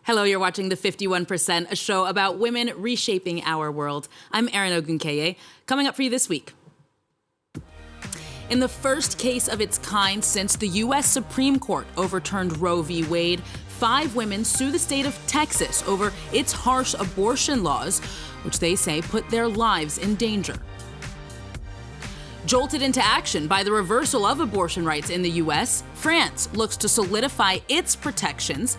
Hello, you're watching The 51%, a show about women reshaping our world. I'm Erin Ogunkeye. Coming up for you this week. In the first case of its kind since the U.S. Supreme Court overturned Roe v. Wade, 5 women sue the state of Texas over its harsh abortion laws, which they say put their lives in danger. Jolted into action by the reversal of abortion rights in the U.S., France looks to solidify its protections.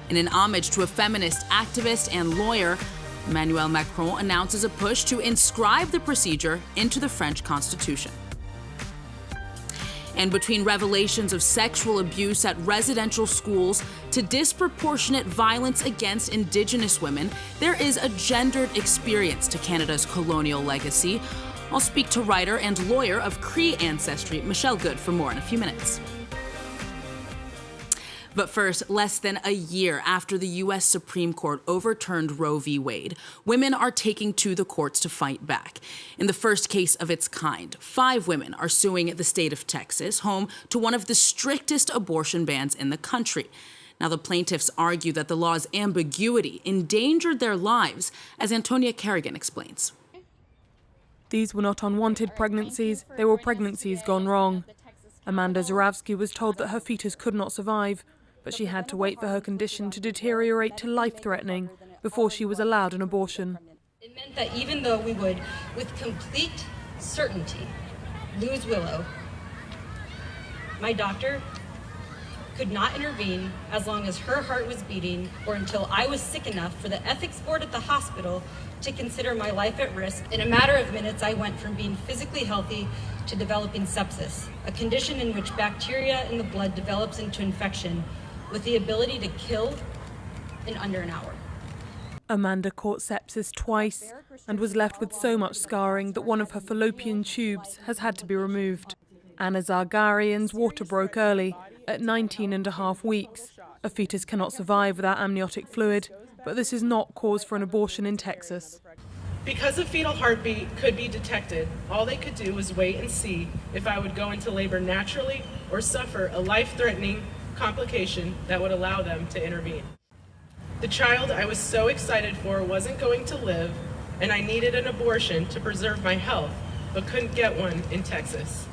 In an homage to a feminist activist and lawyer, Emmanuel Macron announces a push to inscribe the procedure into the French Constitution. And between revelations of sexual abuse at residential schools to disproportionate violence against Indigenous women, there is a gendered experience to Canada's colonial legacy. I'll speak to writer and lawyer of Cree ancestry, Michelle Good, for more in a few minutes. But first, less than a year after the U.S. Supreme Court overturned Roe v. Wade, women are taking to the courts to fight back. In the first case of its kind, 5 women are suing the state of Texas, home to one of the strictest abortion bans in the country. Now, the plaintiffs argue that the law's ambiguity endangered their lives, as Antonia Kerrigan explains. These were not unwanted pregnancies, they were pregnancies gone wrong. Amanda Zurawski was told that her fetus could not survive, but she had to wait for her condition to deteriorate to life-threatening before she was allowed an abortion. It meant that even though we would, with complete certainty, lose Willow, my doctor could not intervene as long as her heart was beating or until I was sick enough for the ethics board at the hospital to consider my life at risk. In a matter of minutes, I went from being physically healthy to developing sepsis, a condition in which bacteria in the blood develops into infection with the ability to kill in under an hour. Amanda caught sepsis twice and was left with so much scarring that one of her fallopian tubes has had to be removed. Anna Zargarian's water broke early, at 19.5 weeks. A fetus cannot survive without amniotic fluid, but this is not cause for an abortion in Texas. Because a fetal heartbeat could be detected, all they could do was wait and see if I would go into labor naturally or suffer a life-threatening complication that would allow them to intervene. The child I was so excited for wasn't going to live, and I needed an abortion to preserve my health, but couldn't get one in Texas.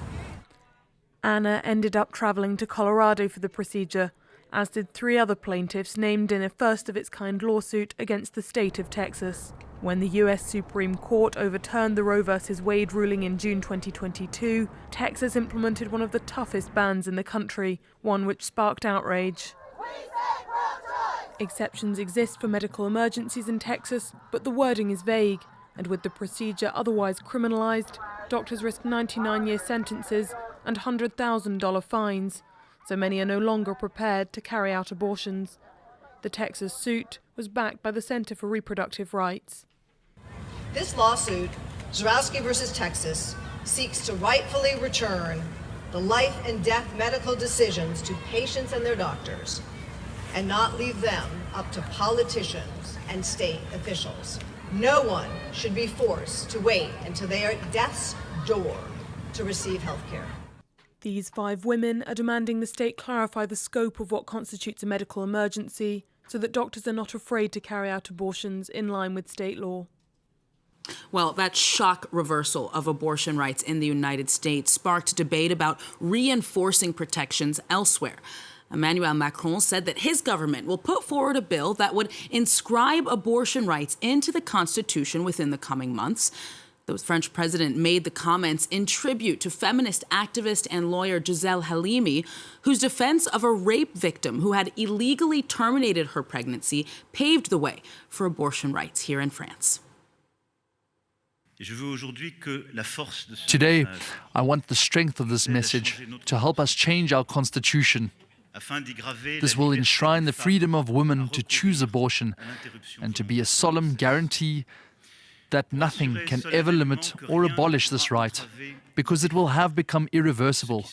Anna ended up traveling to Colorado for the procedure, as did 3 other plaintiffs named in a first-of-its-kind lawsuit against the state of Texas. When the U.S. Supreme Court overturned the Roe v. Wade ruling in June 2022, Texas implemented one of the toughest bans in the country, one which sparked outrage. Exceptions exist for medical emergencies in Texas, but the wording is vague, and with the procedure otherwise criminalized, doctors risk 99-year sentences and $100,000 fines, so many are no longer prepared to carry out abortions. The Texas suit was backed by the Center for Reproductive Rights. This lawsuit, Zurawski versus Texas, seeks to rightfully return the life and death medical decisions to patients and their doctors, and not leave them up to politicians and state officials. No one should be forced to wait until they are at death's door to receive health care. These 5 women are demanding the state clarify the scope of what constitutes a medical emergency so that doctors are not afraid to carry out abortions in line with state law. Well, that shock reversal of abortion rights in the United States sparked debate about reinforcing protections elsewhere. Emmanuel Macron said that his government will put forward a bill that would inscribe abortion rights into the Constitution within the coming months. The French president made the comments in tribute to feminist activist and lawyer Gisèle Halimi, whose defense of a rape victim who had illegally terminated her pregnancy paved the way for abortion rights here in France. Today, I want the strength of this message to help us change our constitution. This will enshrine the freedom of women to choose abortion and to be a solemn guarantee that nothing can ever limit or abolish this right, because it will have become irreversible.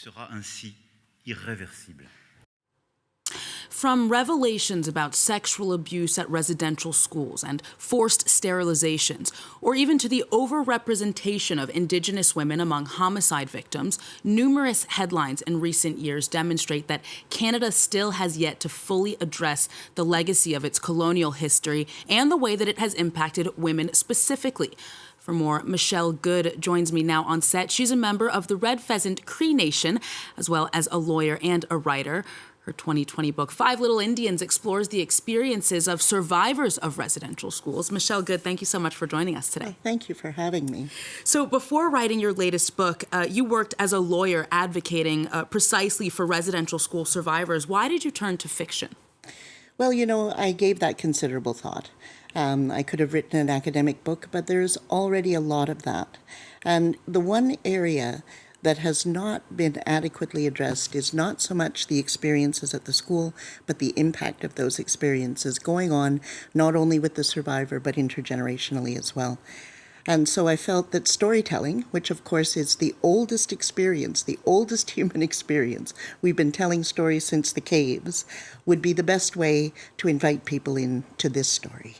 From revelations about sexual abuse at residential schools and forced sterilizations, or even to the overrepresentation of Indigenous women among homicide victims, numerous headlines in recent years demonstrate that Canada still has yet to fully address the legacy of its colonial history and the way that it has impacted women specifically. For more, Michelle Good joins me now on set. She's a member of the Red Pheasant Cree Nation, as well as a lawyer and a writer. Her 2020 book, Five Little Indians, explores the experiences of survivors of residential schools. Michelle Good, thank you so much for joining us today. Thank you for having me. So before writing your latest book, you worked as a lawyer advocating precisely for residential school survivors. Why did you turn to fiction? Well, you know, I gave that considerable thought. I could have written an academic book, but there's already a lot of that. And the one area that has not been adequately addressed is not so much the experiences at the school, but the impact of those experiences going on not only with the survivor, but intergenerationally as well. And so I felt that storytelling, which of course is the oldest experience, the oldest human experience, we've been telling stories since the caves, would be the best way to invite people into this story.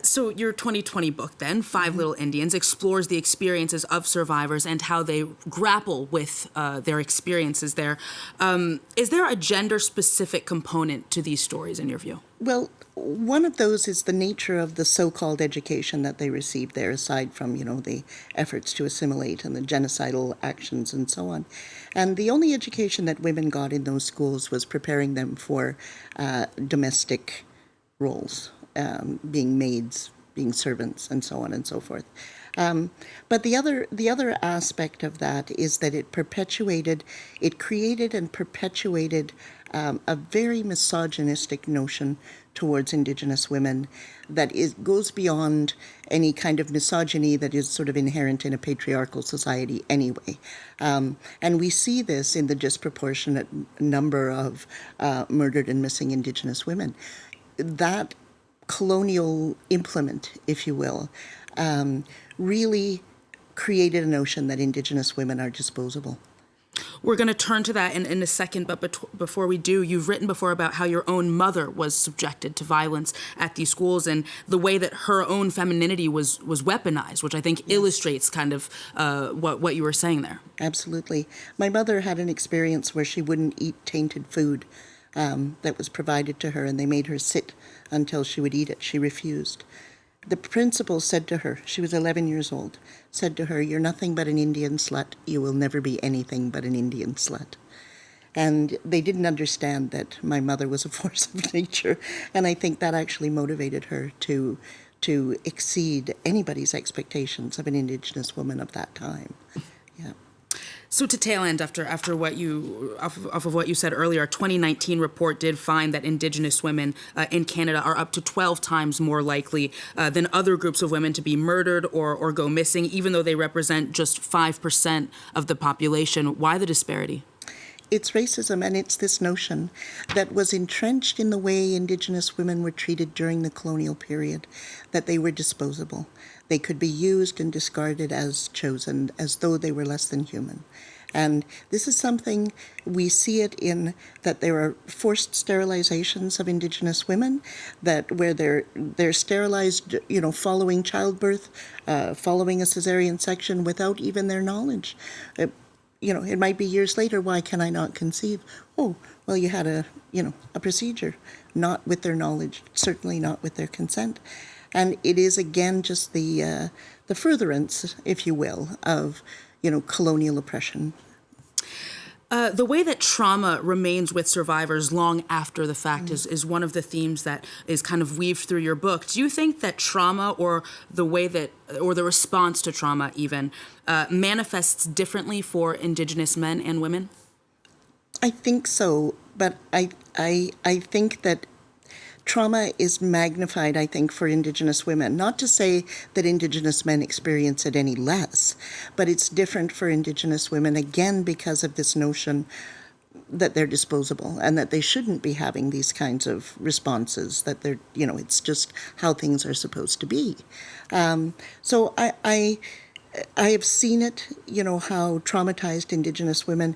So your 2020 book, then, Five Little Indians, explores the experiences of survivors and how they grapple with their experiences there. Is there a gender-specific component to these stories, in your view? Well, one of those is the nature of the so-called education that they received there, aside from, you know, the efforts to assimilate and the genocidal actions and so on. And the only education that women got in those schools was preparing them for domestic roles. Being maids, being servants, and so on and so forth. But the other aspect of that is that it created and perpetuated a very misogynistic notion towards Indigenous women that goes beyond any kind of misogyny that is sort of inherent in a patriarchal society anyway. And we see this in the disproportionate number of murdered and missing Indigenous women. That colonial implement, if you will, really created a notion that Indigenous women are disposable. We're going to turn to that in a second, but before we do, you've written before about how your own mother was subjected to violence at these schools and the way that her own femininity was weaponized, which I think illustrates kind of what you were saying there. Absolutely. My mother had an experience where she wouldn't eat tainted food that was provided to her, and they made her sit until she would eat it. She refused. The principal said to her, she was 11 years old, said to her, "You're nothing but an Indian slut. You will never be anything but an Indian slut." And they didn't understand that my mother was a force of nature, and I think that actually motivated her to exceed anybody's expectations of an Indigenous woman of that time. Yeah. So to tail end after what off of what you said earlier, a 2019 report did find that Indigenous women in Canada are up to 12 times more likely than other groups of women to be murdered or go missing, even though they represent just 5% of the population. Why the disparity? It's racism, and it's this notion that was entrenched in the way Indigenous women were treated during the colonial period, that they were disposable. They could be used and discarded as chosen, as though they were less than human. And this is something we see it in that there are forced sterilizations of Indigenous women, that where they're sterilized, you know, following childbirth, following a cesarean section without even their knowledge. You know, it might be years later, why can I not conceive? Oh, well, you had a procedure, not with their knowledge, certainly not with their consent. And it is, again, just the furtherance, if you will, of, you know, colonial oppression. The way that trauma remains with survivors long after the fact is one of the themes that is kind of weaved through your book. Do you think that trauma or the way that, or the response to trauma even, manifests differently for Indigenous men and women? I think so, but I think that trauma is magnified, I think, for Indigenous women. Not to say that Indigenous men experience it any less, but it's different for Indigenous women, again, because of this notion that they're disposable and that they shouldn't be having these kinds of responses, that they're, you know, it's just how things are supposed to be. So I have seen it, you know, how traumatized Indigenous women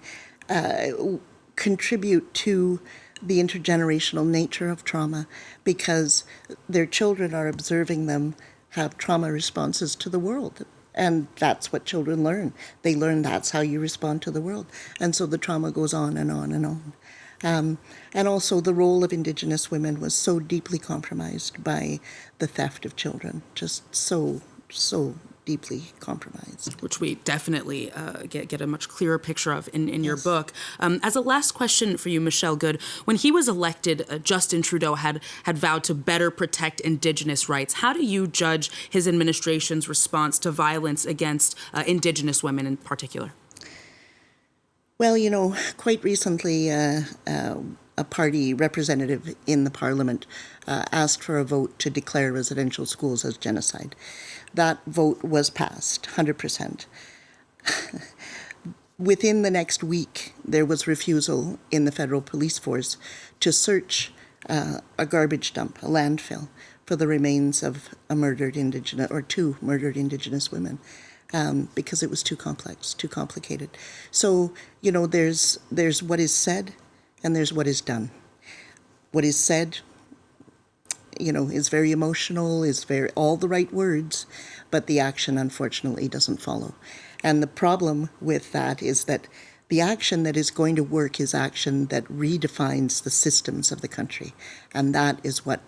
contribute to the intergenerational nature of trauma, because their children are observing them have trauma responses to the world. And that's what children learn. They learn that's how you respond to the world. And so the trauma goes on and on and on. And also the role of Indigenous women was so deeply compromised by the theft of children, just so deeply compromised. Which we definitely get a much clearer picture of in your book. As a last question for you, Michelle Good, when he was elected, Justin Trudeau had vowed to better protect Indigenous rights. How do you judge his administration's response to violence against Indigenous women in particular? Well, you know, quite recently, a party representative in the parliament asked for a vote to declare residential schools as genocide. That vote was passed, 100%. Within the next week, there was refusal in the federal police force to search a garbage dump, a landfill, for the remains of a murdered Indigenous, or two murdered Indigenous women. Because it was too complex, too complicated. So, you know, there's what is said and there's what is done. What is said, you know, is very emotional, is very all the right words, but the action, unfortunately, doesn't follow. And the problem with that is that the action that is going to work is action that redefines the systems of the country. And that is what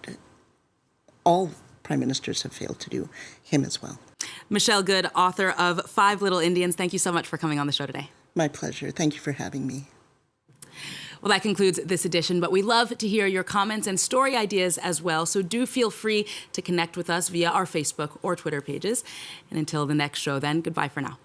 all prime ministers have failed to do, him as well. Michelle Good, author of 5 Little Indians, thank you so much for coming on the show today. My pleasure. Thank you for having me. Well, that concludes this edition, but we love to hear your comments and story ideas as well, so do feel free to connect with us via our Facebook or Twitter pages. And until the next show then, goodbye for now.